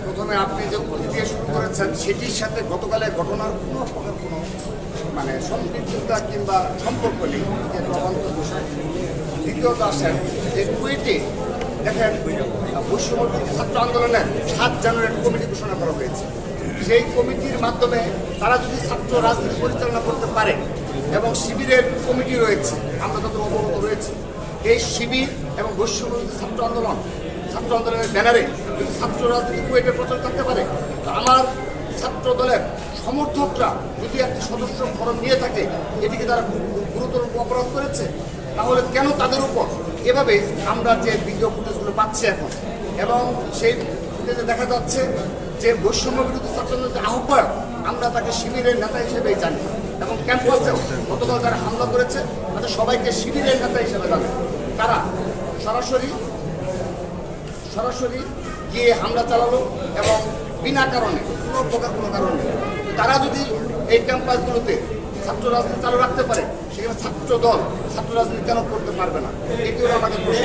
প্রথমে আপনি যে অতীত দিয়ে শুরু করেছেন সেটির সাথে গতকালের ঘটনার কোনো মানে সম্পৃক্ততা কিংবা সম্পর্ক নেই, যে প্রমাণিত বিষয়। দ্বিতীয়ত আসেন যে কুয়েটে দেখেন বৈষম্য ছাত্র আন্দোলনের 7 জানুয়ারি কমিটি ঘোষণা করা হয়েছে। সেই কমিটির মাধ্যমে তারা যদি ছাত্র রাজনীতি পরিচালনা করতে পারে এবং শিবিরের কমিটি রয়েছে, আমরা তাদের অবগত রয়েছে, এই শিবির এবং বৈষম্য ছাত্র আন্দোলনের ব্যানারে যদি ছাত্র রাজনীতি কুয়েটে প্রচার করতে পারে, তো আমার ছাত্র দলের সমর্থকরা যদি একটি সদস্য ফরম নিয়ে থাকে, এটিকে তারা গুরুতর অপরাধ করেছে, তাহলে কেন তাদের উপর এভাবে আমরা যে ভিডিও ফুটেজগুলো পাচ্ছি এখন, এবং সেই ফুটেজে দেখা যাচ্ছে যে বৈষম্য বিরোধী ছাত্র আন্দোলনের আহ্বায়ক, আমরা তাকে শিবিরের নেতা হিসেবেই জানি, এবং ক্যাম্পাসেও গতকাল যারা হামলা করেছে তাদের সবাইকে শিবিরের নেতা হিসেবে জানে। তারা সরাসরি গিয়ে হামলা চালালো এবং বিনা কারণে কোনো প্রকার কোনো কারণ নেই। তারা যদি এই ক্যাম্পাসগুলোতে ছাত্র রাজনীতি চালু রাখতে পারে, সেখানে ছাত্র দল ছাত্র রাজনীতি কেন করতে পারবে না? এটিও আমাদের প্রশ্ন।